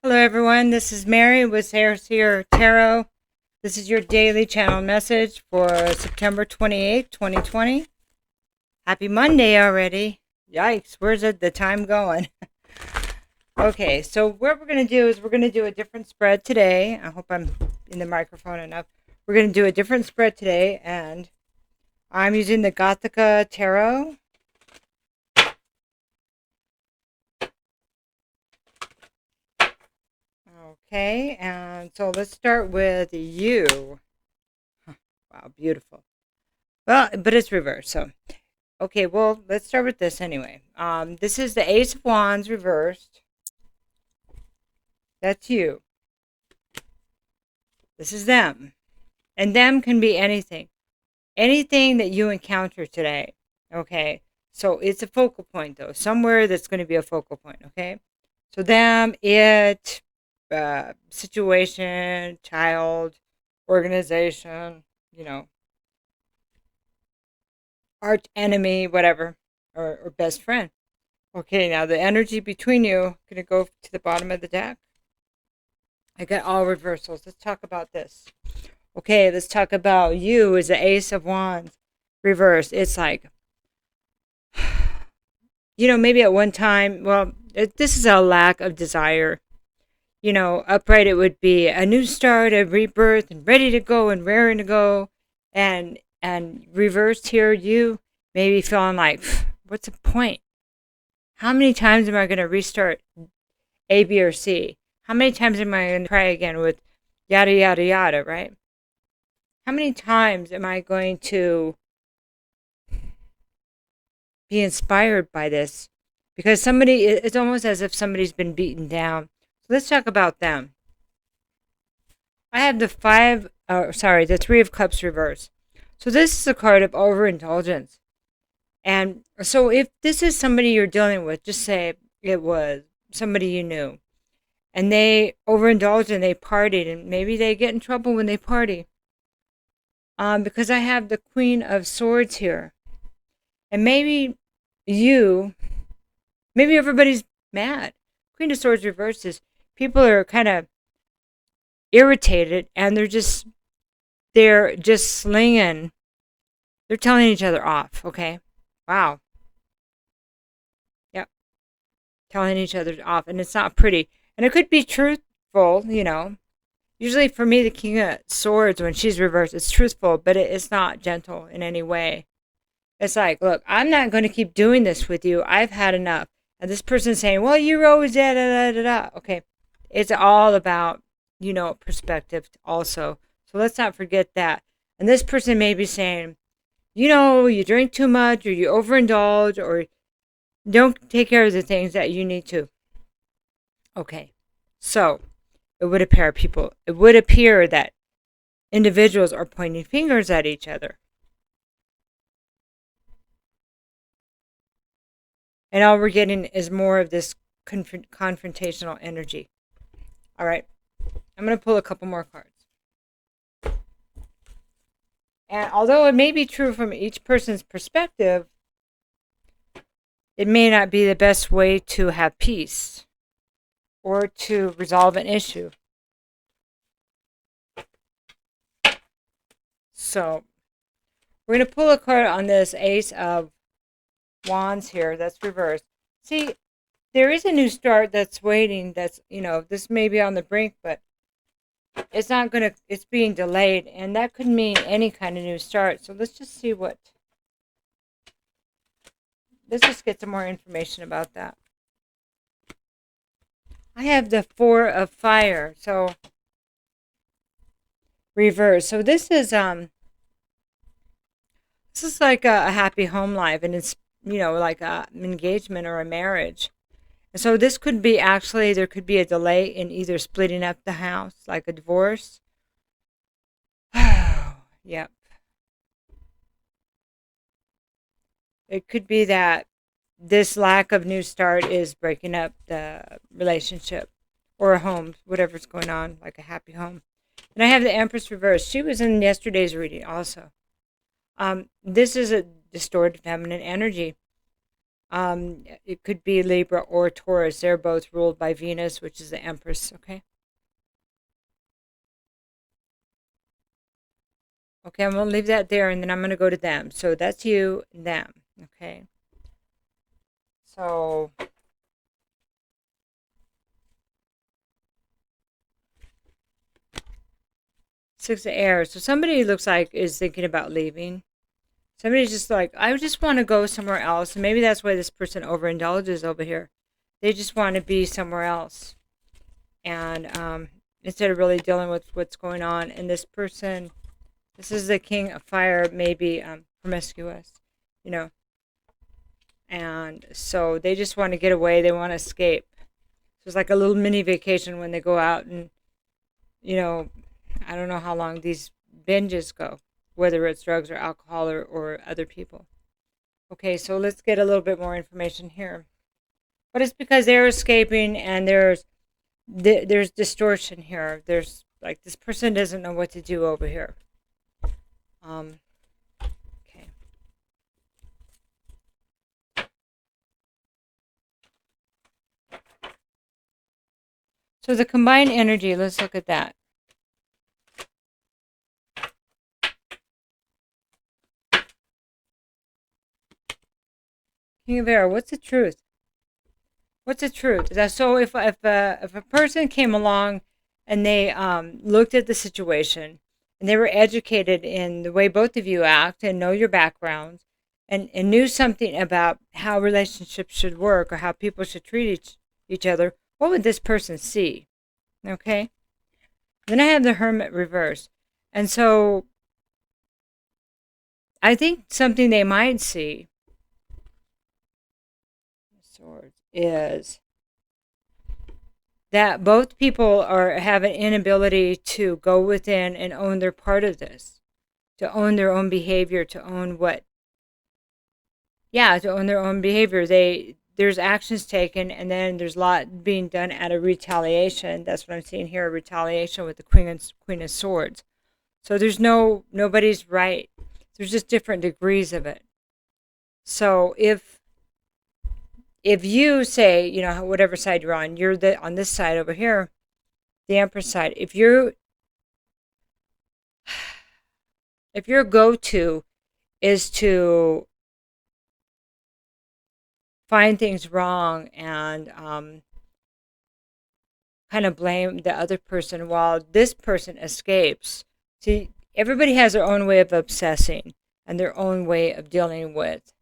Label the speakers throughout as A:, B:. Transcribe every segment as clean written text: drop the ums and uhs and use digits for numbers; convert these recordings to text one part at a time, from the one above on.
A: Hello, everyone. This is Mary with Seer Tarot. This is your daily channel message for September 28th, 2020. Happy Monday already. Yikes, where's the time going? Okay, so what we're going to do is we're going to do a different spread today. I hope I'm in the microphone enough. We're going to do a different spread today, and I'm using the Gothica Tarot. Okay, and so let's start with you. Wow, beautiful. Well, but it's reversed, so. Okay, well, let's start with this anyway. This is the Ace of Wands reversed. That's you. This is them. And them can be anything. Anything that you encounter today. Okay, so it's a focal point, though. Somewhere that's going to be a focal point, okay? So them, it, situation, child, organization, arch enemy, whatever, or best friend. Okay, now the energy between you, going to go to the bottom of the deck. I got all reversals. Let's talk about this. Okay, let's talk about you as the Ace of Wands reversed. It's like, maybe at one time, this is a lack of desire. Upright it would be a new start, a rebirth, and ready to go and raring to go. And reversed here, you may be feeling like, what's the point? How many times am I going to restart A, B, or C? How many times am I going to try again with yada, yada, yada, right? How many times am I going to be inspired by this? Because it's almost as if somebody's been beaten down. So let's talk about them. I have the Three of Cups reversed. So this is a card of overindulgence. And so if this is somebody you're dealing with, just say it was somebody you knew, and they overindulged and they partied, and maybe they get in trouble when they party. Because I have the Queen of Swords here. And maybe everybody's mad. Queen of Swords reverses. People are kind of irritated, and they're just slinging. They're telling each other off, okay? Wow. Yep. Telling each other off, and it's not pretty. And it could be truthful, Usually for me, the King of Swords, when she's reversed, it's truthful, but it's not gentle in any way. It's like, look, I'm not going to keep doing this with you. I've had enough. And this person's saying, well, you're always da da da da da. Okay. It's all about, perspective also. So let's not forget that. And this person may be saying, you drink too much, or you overindulge, or don't take care of the things that you need to. Okay. So it would appear that individuals are pointing fingers at each other. And all we're getting is more of this confrontational energy. All right. I'm going to pull a couple more cards. And although it may be true from each person's perspective, it may not be the best way to have peace or to resolve an issue. So we're going to pull a card on this Ace of Wands here that's reversed. See, there is a new start that's waiting. That's, this may be on the brink, but it's being delayed, and that could mean any kind of new start. So let's just see let's just get some more information about that. I have the Four of Fire, so reverse. So this is like a happy home life, and it's like an engagement or a marriage. And so this could be there could be a delay in either splitting up the house, like a divorce. Yep. It could be that this lack of new start is breaking up the relationship or a home, whatever's going on, like a happy home. And I have the Empress reversed. She was in yesterday's reading also. This is a distorted feminine energy. It could be Libra or Taurus. They're both ruled by Venus, which is the Empress, okay? Okay, I'm going to leave that there, and then I'm going to go to them. So that's you and them, okay? So, Six of Air. So somebody looks like is thinking about leaving. Somebody's just like, I just want to go somewhere else. And maybe that's why this person overindulges over here. They just want to be somewhere else. And instead of really dealing with what's going on. And this person, this is the King of Fire, maybe promiscuous, you know. And so they just want to get away. They want to escape. So it's like a little mini vacation when they go out and, you know, I don't know how long these binges go, whether it's drugs or alcohol or other people. Okay, so let's get a little bit more information here. But it's because they're escaping and there's distortion here. There's like this person doesn't know what to do over here. Okay. So the combined energy, let's look at that. King of Air, what's the truth? What's the truth? So if a person came along and they looked at the situation and they were educated in the way both of you act and know your backgrounds and knew something about how relationships should work or how people should treat each other, what would this person see? Okay? Then I have the Hermit reverse. And so I think something they might see is that both people have an inability to go within and own their part of this, to own their own behavior, to own to own their own behavior. There's actions taken, and then there's a lot being done out of retaliation. That's what I'm seeing here, retaliation with the Queen of Swords. So there's nobody's right. There's just different degrees of it. So if you say, you know, whatever side you're on this side over here, the Empress side, if your go-to is to find things wrong and kind of blame the other person while this person escapes. See, everybody has their own way of obsessing and their own way of dealing with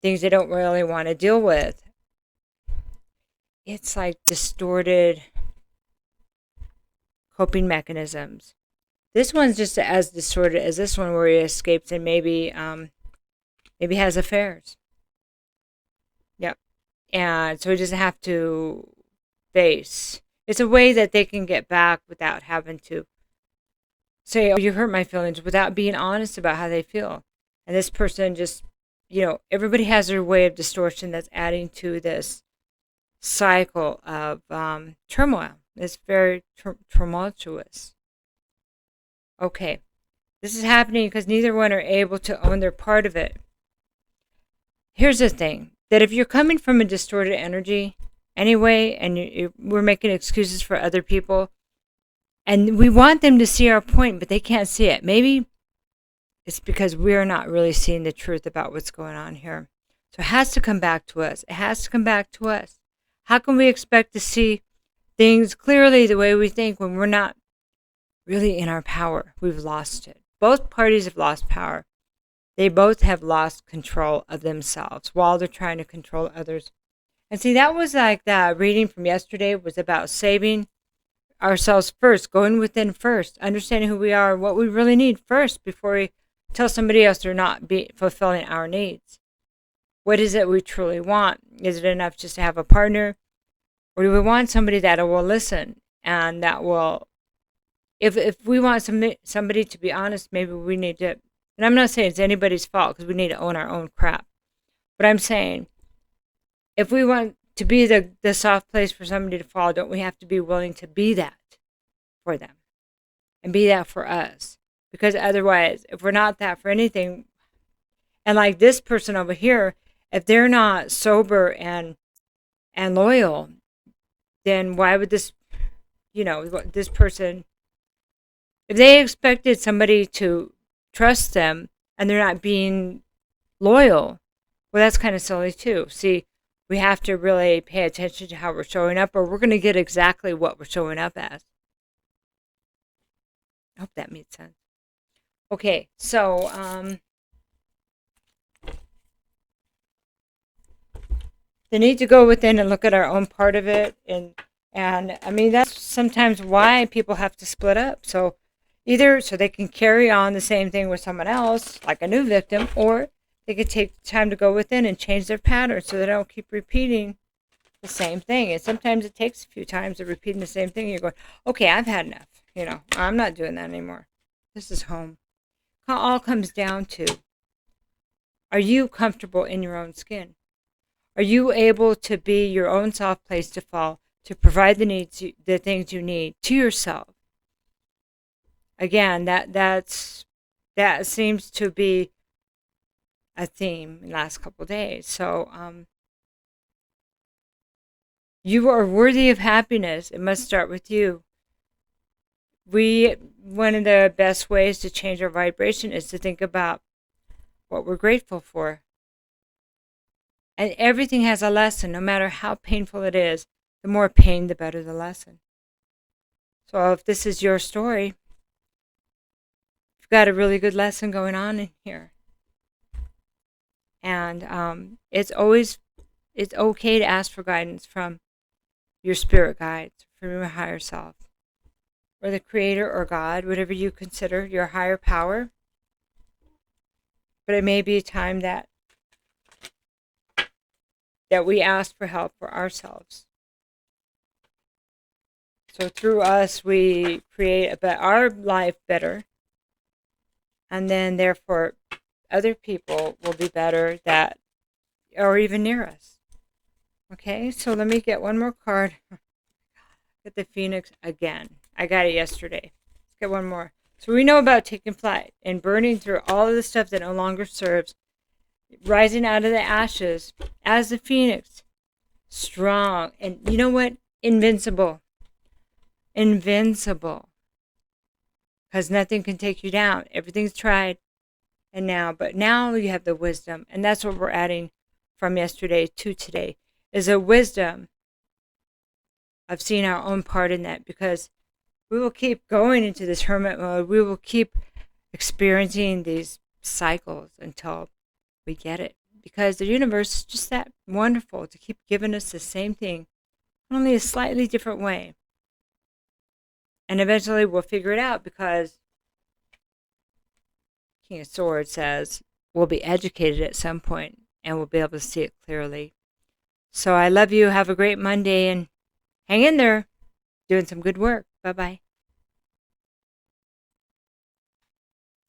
A: things they don't really want to deal with. It's like distorted coping mechanisms. This one's just as distorted as this one where he escapes and maybe has affairs. Yep. And so he doesn't have to face. It's a way that they can get back without having to say, oh, you hurt my feelings, without being honest about how they feel. And this person just, you know, everybody has their way of distortion that's adding to this cycle of turmoil. It's very tumultuous. Okay. This is happening because neither one are able to own their part of it. Here's the thing, that if you're coming from a distorted energy anyway, and we're making excuses for other people, and we want them to see our point, but they can't see it. Maybe it's because we're not really seeing the truth about what's going on here. So it has to come back to us. It has to come back to us. How can we expect to see things clearly the way we think when we're not really in our power? We've lost it. Both parties have lost power. They both have lost control of themselves while they're trying to control others. And see, that was like that reading from yesterday was about saving ourselves first, going within first, understanding who we are, what we really need first before we tell somebody else they're not fulfilling our needs. What is it we truly want? Is it enough just to have a partner? Or do we want somebody that will listen and that will, if we want somebody to be honest, maybe we need to, and I'm not saying it's anybody's fault because we need to own our own crap. But I'm saying, if we want to be the soft place for somebody to fall, don't we have to be willing to be that for them and be that for us? Because otherwise, if we're not that for anything, and like this person over here, If they're not sober and loyal, then why would this, this person, if they expected somebody to trust them and they're not being loyal, well, that's kind of silly too. See, we have to really pay attention to how we're showing up, or we're going to get exactly what we're showing up as. I hope that made sense. Okay, so the need to go within and look at our own part of it, and I mean, that's sometimes why people have to split up. So either so they can carry on the same thing with someone else, like a new victim, or they could take time to go within and change their pattern so they don't keep repeating the same thing. And sometimes it takes a few times of repeating the same thing. You're going, okay, I've had enough. I'm not doing that anymore. This is home. It all comes down to, are you comfortable in your own skin? Are you able to be your own soft place to fall, to provide the things you need to yourself? Again, that seems to be a theme in the last couple of days. So you are worthy of happiness. It must start with you. One of the best ways to change our vibration is to think about what we're grateful for. And everything has a lesson, no matter how painful it is. The more pain, the better the lesson. So if this is your story, you've got a really good lesson going on in here. And it's okay to ask for guidance from your spirit guides, from your higher self, or the creator or God, whatever you consider your higher power. But it may be a time that we ask for help for ourselves. So through us, we create our life better. And then therefore, other people will be better that are even near us. Okay, so let me get one more card. Get the Phoenix again. I got it yesterday. Let's get one more. So we know about taking flight and burning through all of the stuff that no longer serves. Rising out of the ashes as the Phoenix. Strong. And you know what? Invincible. Invincible. Because nothing can take you down. Everything's tried. But now you have the wisdom. And that's what we're adding from yesterday to today. Is a wisdom of seeing our own part in that, because we will keep going into this hermit mode. We will keep experiencing these cycles until we get it, because the universe is just that wonderful to keep giving us the same thing, only a slightly different way. And eventually we'll figure it out, because King of Swords says we'll be educated at some point and we'll be able to see it clearly. So I love you. Have a great Monday and hang in there, doing some good work. Bye-bye.